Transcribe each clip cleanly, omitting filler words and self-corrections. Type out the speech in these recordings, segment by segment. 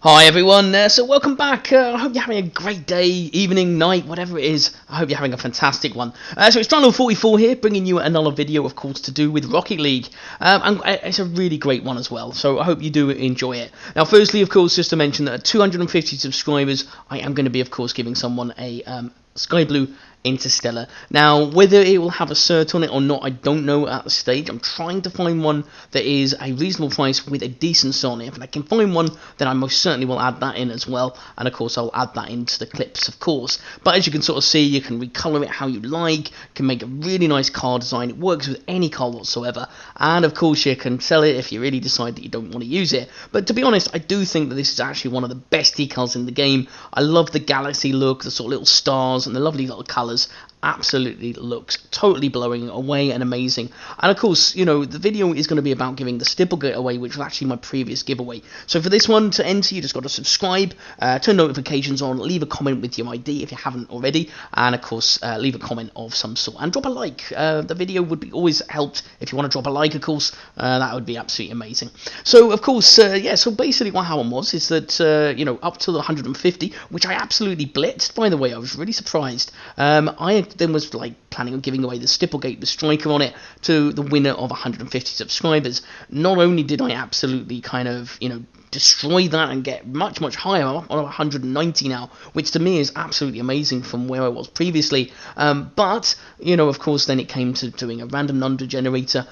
Hi everyone, so welcome back. I hope you're having a great day, evening, night, whatever it is. I hope you're having a fantastic one. So it's Channel 44 here, bringing you another video, of course, to do with Rocket League. And it's a really great one as well, so I hope you do enjoy it. Now, firstly, of course, just to mention that at 250 subscribers, I am going to be, of course, giving someone a Sky Blue Interstellar. Now, whether it will have a cert on it or not, I don't know at this stage. I'm trying to find one that is a reasonable price with a decent cert on it. If I can find one, then I most certainly will add that in as well. And of course, I'll add that into the clips, of course. But as you can sort of see, you can recolor it how you like, can make a really nice car design. It works with any car whatsoever. And of course, you can sell it if you really decide that you don't want to use it. But to be honest, I do think that this is actually one of the best decals in the game. I love the galaxy look, the sort of little stars, and the lovely little colours. Absolutely looks totally blowing away and amazing. And of course, you know, the video is going to be about giving the Stipplegate away, which was actually my previous giveaway. So for this one, to enter, you just got to subscribe, turn notifications on, leave a comment with your ID if you haven't already, and of course, leave a comment of some sort, and drop a like. The video would be always helped if you want to drop a like, of course. That would be absolutely amazing. So of course, yeah, so basically what happened was is that you know, up to the 150, which I absolutely blitzed, by the way. I was really surprised. I then was like planning on giving away the Stipplegate with Striker on it to the winner of 150 subscribers. Not only did I absolutely kind of, you know, destroy that and get much higher. I'm up on 190 now, which to me is absolutely amazing from where I was previously. But you know, of course, then it came to doing a random number generator,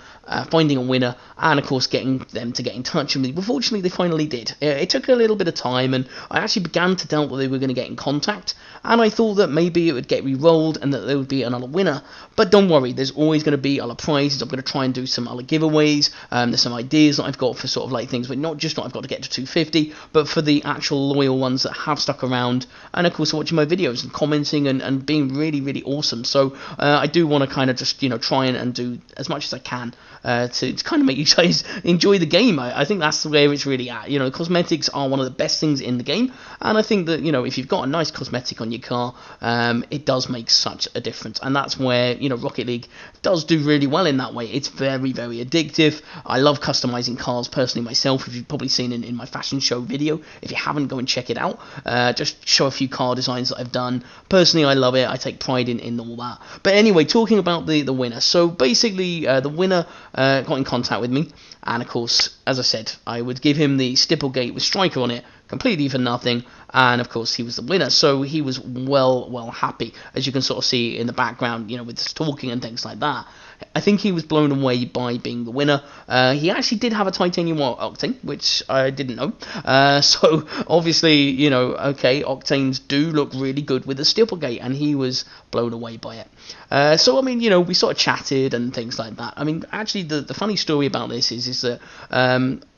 finding a winner, and of course getting them to get in touch with me. But fortunately, they finally did. It took a little bit of time, and I actually began to doubt that they were going to get in contact. And I thought that maybe it would get re-rolled and that there would be another winner. But don't worry, there's always going to be other prizes. I'm going to try and do some other giveaways. There's some ideas that I've got for sort of like things, but not just what I've got to get to 250, but for the actual loyal ones that have stuck around, and of course watching my videos and commenting and being really awesome. So I do want to kind of just, you know, try and do as much as I can to kind of make you guys enjoy the game. I think that's where it's really at. You know, cosmetics are one of the best things in the game, and I think that, you know, if you've got a nice cosmetic on your car, it does make such a difference, and that's where, you know, Rocket League does do really well in that way. It's very addictive. I love customizing cars personally myself, if you've probably seen in my fashion show video. If you haven't, go and check it out. Just show a few car designs that I've done. Personally, I love it. I take pride in all that. But anyway, talking about the winner. So basically, the winner got in contact with me, and of course, as I said, I would give him the Stipplegate with Striker on it, completely for nothing, and of course he was the winner. So he was well happy, as you can sort of see in the background, you know, with his talking and things like that. I think he was blown away by being the winner. He actually did have a titanium octane, which I didn't know. So obviously, you know, okay, octanes do look really good with the Stipplegate, and he was blown away by it. So I mean, you know, we sort of chatted and things like that. I mean, actually, the funny story about this is that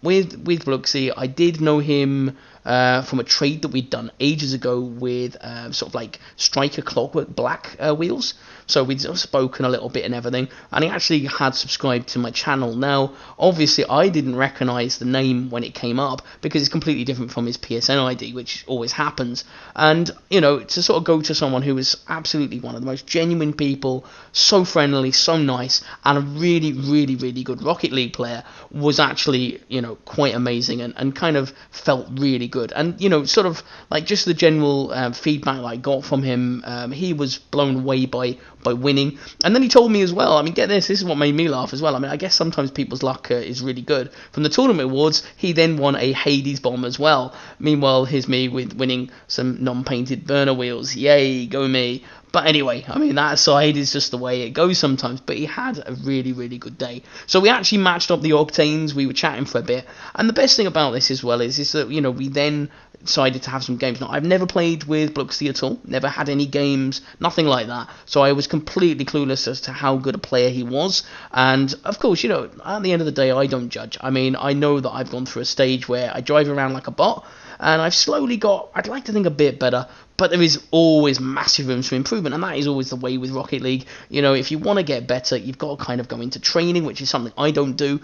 with Bluxy, I did know him from a trade that we'd done ages ago with sort of like Striker Clockwork Black wheels. So we'd sort of spoken a little bit and everything, and he actually had subscribed to my channel. Now, obviously, I didn't recognise the name when it came up, because it's completely different from his PSN ID, which always happens. And, you know, to sort of go to someone who was absolutely one of the most genuine people, so friendly, so nice, and a really good Rocket League player, was actually, you know, quite amazing, and kind of felt really good. And, you know, sort of like just the general feedback that I got from him, he was blown away by winning. And then he told me as well, I mean, get this is what made me laugh as well. I mean, I guess sometimes people's luck is really good. From the tournament awards, he then won a Hades bomb as well. Meanwhile, here's me with winning some non-painted burner wheels. Yay, go me. But anyway, I mean, that aside is just the way it goes sometimes. But he had a really good day. So we actually matched up the octanes. We were chatting for a bit. And the best thing about this as well is that, you know, we then decided to have some games. Now, I've never played with Bluxy at all. Never had any games. Nothing like that. So I was completely clueless as to how good a player he was. And, of course, you know, at the end of the day, I don't judge. I mean, I know that I've gone through a stage where I drive around like a bot, and I've slowly got, I'd like to think, a bit better, but there is always massive room for improvement, and that is always the way with Rocket League. You know, if you want to get better, you've got to kind of go into training, which is something I don't do.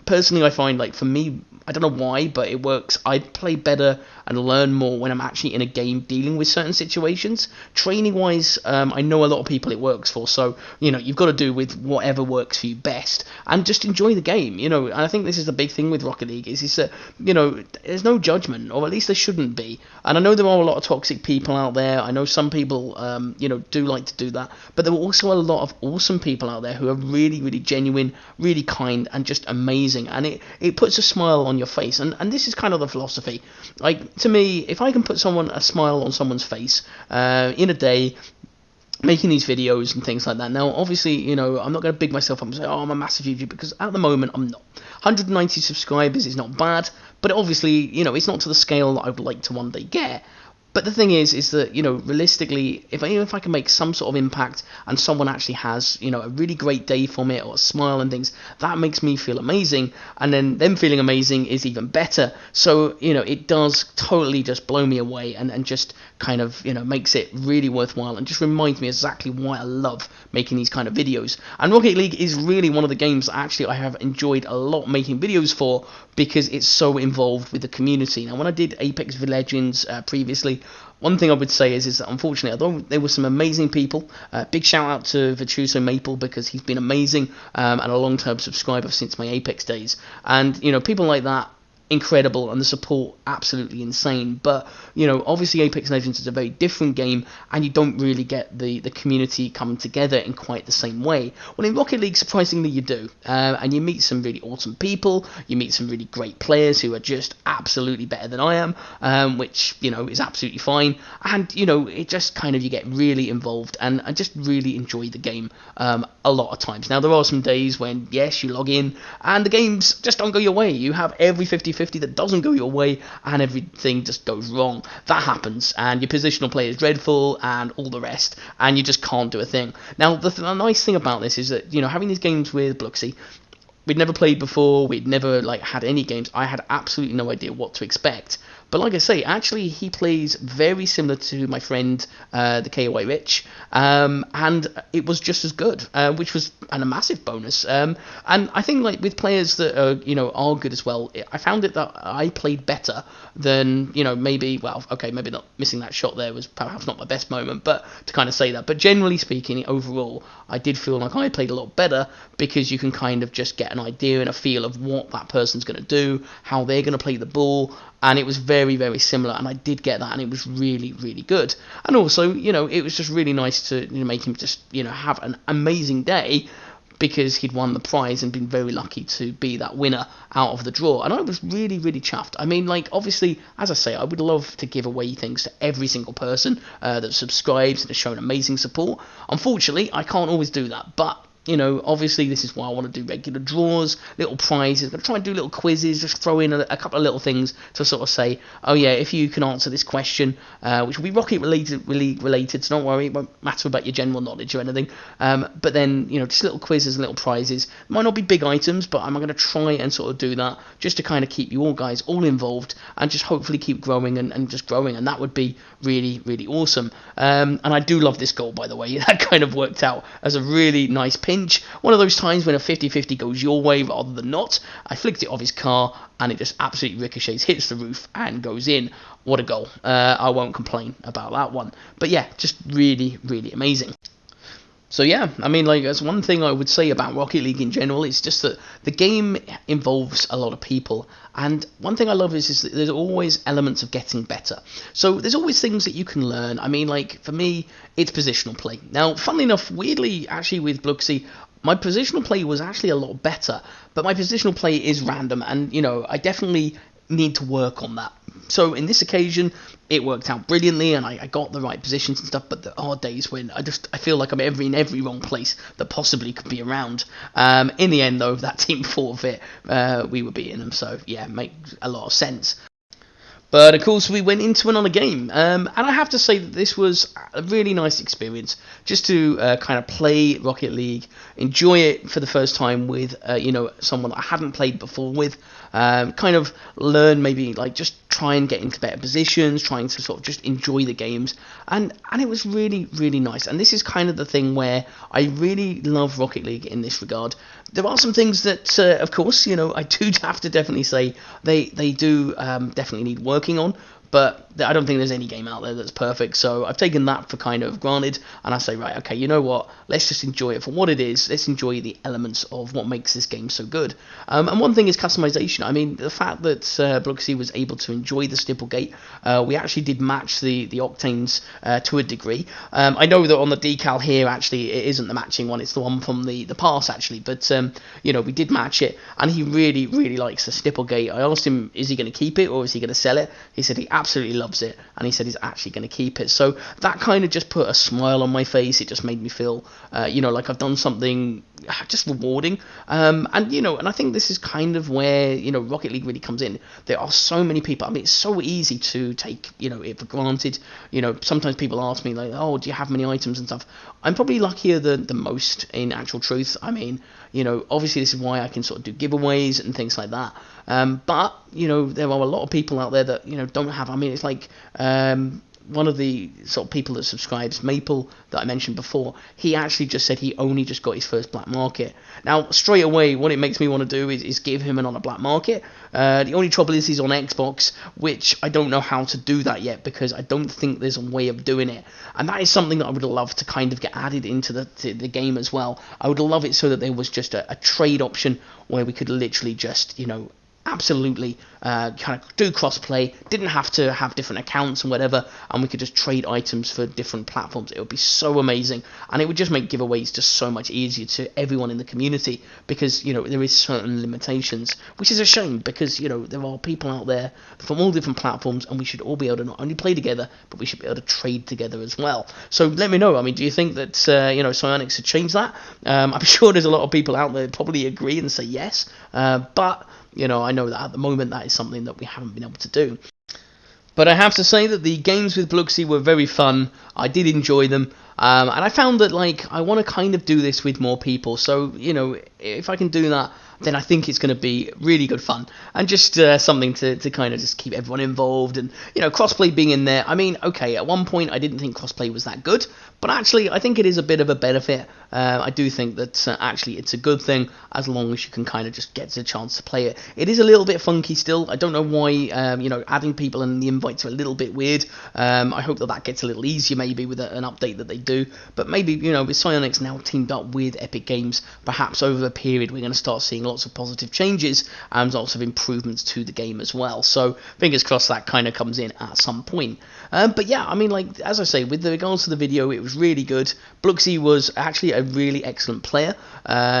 Personally, I find, like, for me, I don't know why, but it works. I play better and learn more when I'm actually in a game dealing with certain situations. Training wise, I know a lot of people it works for, so you've got to do with whatever works for you best and just enjoy the game. And I think this is the big thing with Rocket League is that there's no judgment, or at least there shouldn't be. And I know there are a lot of toxic people out there. I know some people do like to do that, but there are also a lot of awesome people out there who are really, really genuine, really kind, and just amazing. And it puts a smile on your face. And this is kind of the philosophy. Like, to me, if I can put a smile on someone's face in a day, making these videos and things like that. Now, obviously, I'm not going to big myself up and say, oh, I'm a massive YouTuber, because at the moment, I'm not. 190 subscribers is not bad, but obviously, it's not to the scale that I would like to one day get. But the thing is that, realistically, if I can make some sort of impact and someone actually has, a really great day from it, or a smile and things, that makes me feel amazing. And then them feeling amazing is even better. So, it does totally just blow me away and just kind of, makes it really worthwhile and just reminds me exactly why I love making these kind of videos. And Rocket League is really one of the games that actually I have enjoyed a lot making videos for, because it's so involved with the community. Now, when I did Apex Legends previously, one thing I would say is that unfortunately, although there were some amazing people, big shout out to Virtuoso Maple, because he's been amazing and a long-term subscriber since my Apex days. And, people like that, incredible, and the support absolutely insane. But obviously Apex Legends is a very different game, and you don't really get the community coming together in quite the same way. Well, in Rocket League, surprisingly, you do, and you meet some really awesome people, you meet some really great players who are just absolutely better than I am, which is absolutely fine. And it just kind of, you get really involved, and I just really enjoy the game a lot of times. Now, there are some days when, yes, you log in and the games just don't go your way. You have every 50-50 that doesn't go your way, and everything just goes wrong. That happens, and your positional play is dreadful, and all the rest, and you just can't do a thing. Now, the nice thing about this is that, having these games with Bluxy, we'd never played before, we'd never had any games, I had absolutely no idea what to expect. But like I say, actually he plays very similar to my friend, the KOI Rich, and it was just as good, which was a massive bonus. And I think with players that are good as well, I found it that I played better than maybe not missing that shot there was perhaps not my best moment, but to kind of say that. But generally speaking, overall, I did feel like I played a lot better, because you can kind of just get an idea and a feel of what that person's going to do, how they're going to play the ball. And it was very, very similar, and I did get that, and it was really, really good. And also, it was just really nice to make him just, have an amazing day, because he'd won the prize and been very lucky to be that winner out of the draw. And I was really, really chuffed. I mean, obviously, as I say, I would love to give away things to every single person that subscribes and has shown amazing support. Unfortunately, I can't always do that, but obviously this is why I want to do regular draws, little prizes. I'm going to try and do little quizzes, just throw in a couple of little things to sort of say, oh yeah, if you can answer this question, which will be Rocket related, so don't worry, it won't matter about your general knowledge or anything. But then, just little quizzes and little prizes. Might not be big items, but I'm going to try and sort of do that, just to kind of keep you all guys all involved, and just hopefully keep growing and just growing, and that would be really, really awesome. And I do love this goal, by the way. That kind of worked out as a really nice pinch. One of those times when a 50-50 goes your way rather than not. I flicked it off his car, and it just absolutely ricochets, hits the roof, and goes in. What a goal. I won't complain about that one. But yeah, just really, really amazing. So yeah, I mean, that's one thing I would say about Rocket League in general. It's just that the game involves a lot of people, and one thing I love is that there's always elements of getting better. So there's always things that you can learn. I mean, for me, it's positional play. Now, funnily enough, weirdly, actually with Bluxy, my positional play was actually a lot better, but my positional play is random, and I definitely need to work on that. So in this occasion, it worked out brilliantly, and I got the right positions and stuff, but there are days when I feel like I'm in every wrong place that possibly could be around. In the end, though, that team forfeit, we were beating them, so yeah, makes a lot of sense. But of course, we went into another game, and I have to say that this was a really nice experience, just to kind of play Rocket League, enjoy it for the first time with someone that I hadn't played before with, kind of learn, maybe like just try and get into better positions, trying to sort of just enjoy the games, and it was really, really nice. And this is kind of the thing where I really love Rocket League in this regard. There are some things that, of course, I do have to definitely say they do definitely need working on, but I don't think there's any game out there that's perfect, so I've taken that for kind of granted, and I say, right, okay, you know what, let's just enjoy it for what it is, let's enjoy the elements of what makes this game so good. And one thing is customization. I mean, the fact that Bluxy was able to enjoy the Stipplegate, we actually did match the Octanes to a degree. I know that on the decal here, actually, it isn't the matching one, it's the one from the pass, actually, but, we did match it, and he really, really likes the Stipplegate. I asked him, is he going to keep it, or is he going to sell it? He said he absolutely loves it, and he said he's actually going to keep it. So that kind of just put a smile on my face. It just made me feel, like I've done something just rewarding. And I think this is kind of where Rocket League really comes in. There are so many people. I mean, it's so easy to take it for granted. Sometimes people ask me like, oh, do you have many items and stuff? I'm probably luckier than the most, in actual truth. I mean, obviously this is why I can sort of do giveaways and things like that. But there are a lot of people out there that don't have. I mean, it's like one of the sort of people that subscribes, Maple, that I mentioned before, he actually just said he only just got his first black market. Now, straight away, what it makes me want to do is give him an on a black market. The only trouble is he's on Xbox, which I don't know how to do that yet, because I don't think there's a way of doing it. And that is something that I would love to kind of get added into the game as well. I would love it so that there was just a trade option where we could literally just, absolutely kind of do crossplay, didn't have to have different accounts and whatever, and we could just trade items for different platforms. It would be so amazing, and it would just make giveaways just so much easier to everyone in the community, because there is certain limitations, which is a shame, because there are people out there from all different platforms, and we should all be able to not only play together, but we should be able to trade together as well. So let me know. I mean, do you think that Psyonix should change that? I'm sure there's a lot of people out there probably agree and say yes, but I know that at the moment that is something that we haven't been able to do. But I have to say that the games with Bluxy were very fun. I did enjoy them. And I found that, I want to kind of do this with more people. So, if I can do that, then I think it's going to be really good fun. And just something to kind of just keep everyone involved. And, crossplay being in there. I mean, okay, at one point I didn't think crossplay was that good. But actually, I think it is a bit of a benefit. I do think that actually it's a good thing, as long as you can kind of just get the chance to play it. It is a little bit funky still. I don't know why, adding people in the invites are a little bit weird. I hope that gets a little easier maybe with an update that they do. But maybe, with Psyonix now teamed up with Epic Games, perhaps over a period we're going to start seeing lots of positive changes and lots of improvements to the game as well. So fingers crossed that kind of comes in at some point. But yeah, I mean, as I say, with regards to the video, it was really good. Bluxy was actually a really excellent player.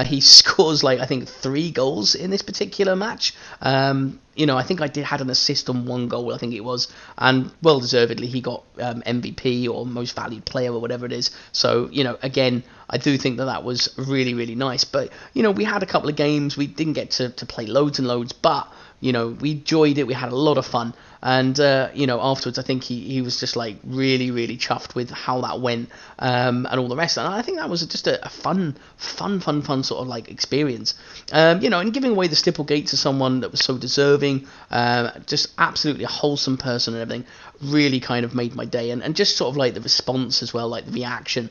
He scores I think 3 goals in this particular match. I think I had an assist on 1 goal, I think it was, and well deservedly he got MVP or most valued player or whatever it is. So again, I do think that was really, really nice. But we had a couple of games, we didn't get to play loads and loads, but we enjoyed it, we had a lot of fun, and afterwards I think he was just really, really chuffed with how that went, and all the rest, and I think that was just a fun sort of experience, and giving away the Stipplegate to someone that was so deserving, just absolutely a wholesome person and everything, really kind of made my day, and just sort of the response as well, the reaction.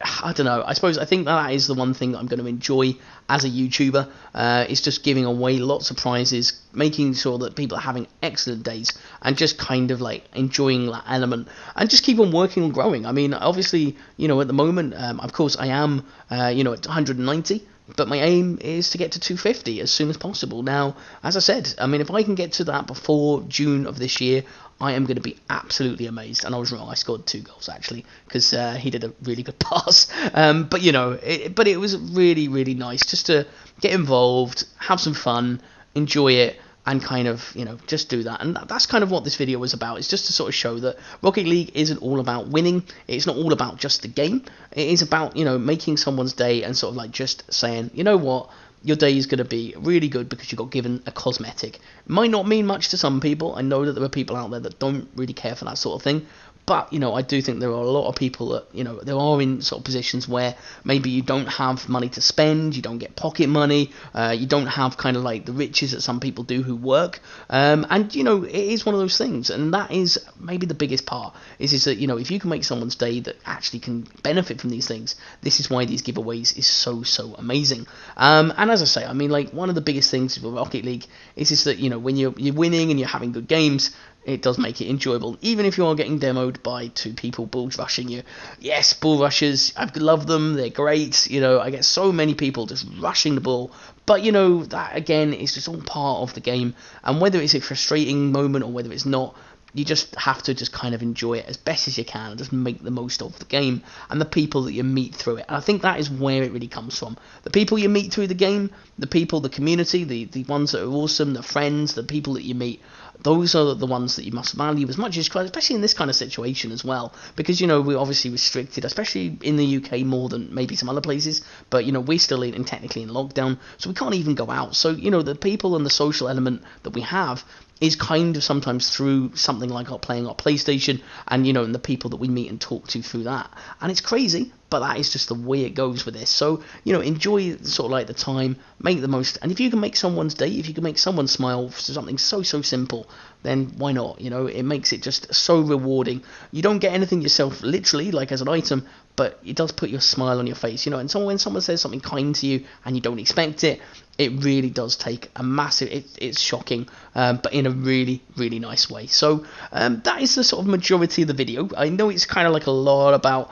I don't know, I think that is the one thing that I'm going to enjoy as a YouTuber, is just giving away lots of prizes, making sure that people are having excellent days, and just kind of enjoying that element, and just keep on working and growing. I mean, obviously, at the moment, of course, I am, at 190, but my aim is to get to 250 as soon as possible. Now, as I said, I mean, if I can get to that before June of this year, I am going to be absolutely amazed. And I was wrong, I scored 2 goals actually, because he did a really good pass. But it was really, really nice just to get involved, have some fun, enjoy it, and kind of, just do that. And that's kind of what this video was about. It's just to sort of show that Rocket League isn't all about winning. It's not all about just the game. It is about, making someone's day and sort of just saying, you know what, your day is going to be really good because you got given a cosmetic. It might not mean much to some people. I know that there are people out there that don't really care for that sort of thing. But, I do think there are a lot of people that, there are in sort of positions where maybe you don't have money to spend, you don't get pocket money, you don't have kind of like the riches that some people do who work. And, it is one of those things. And that is maybe the biggest part, is that, if you can make someone's day that actually can benefit from these things, this is why these giveaways is so, so amazing. And as I say, one of the biggest things with Rocket League is that, when you're winning and you're having good games, it does make it enjoyable, even if you are getting demoed by two people bull rushing you. Yes, bull rushers, I love them, they're great, I get so many people just rushing the ball, but that again is just all part of the game, and whether it's a frustrating moment or whether it's not, you just have to just kind of enjoy it as best as you can and just make the most of the game and the people that you meet through it. And I think that is where it really comes from. The people you meet through the game, the people, the community, the ones that are awesome, the friends, the people that you meet, those are the ones that you must value as much as you can, especially in this kind of situation as well. Because, we're obviously restricted, especially in the UK more than maybe some other places. But, we're still technically in lockdown, so we can't even go out. So, the people and the social element that we have is kind of sometimes through something like playing our PlayStation and, and the people that we meet and talk to through that. And it's crazy, but that is just the way it goes with this. So, enjoy sort of like the time, make the most. And if you can make someone's day, if you can make someone smile for something so, so simple, then why not? It makes it just so rewarding. You don't get anything yourself, literally, like as an item, but it does put your smile on your face, and so when someone says something kind to you and you don't expect it, it really does take a massive, it's shocking, but in a really, really nice way. So that is the sort of majority of the video. I know it's kind of like a lot about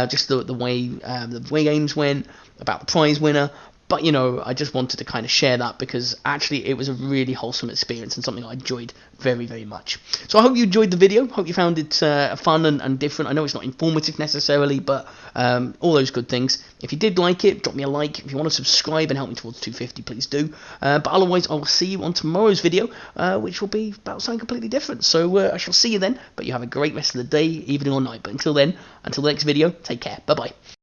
just the way games went, about the prize winner, but I just wanted to kind of share that because actually it was a really wholesome experience and something I enjoyed very, very much. So I hope you enjoyed the video. Hope you found it fun and different. I know it's not informative necessarily, but all those good things. If you did like it, drop me a like. If you want to subscribe and help me towards 250, please do. But otherwise, I will see you on tomorrow's video, which will be about something completely different. So I shall see you then. But you have a great rest of the day, evening or night. But until then, until the next video, take care. Bye-bye.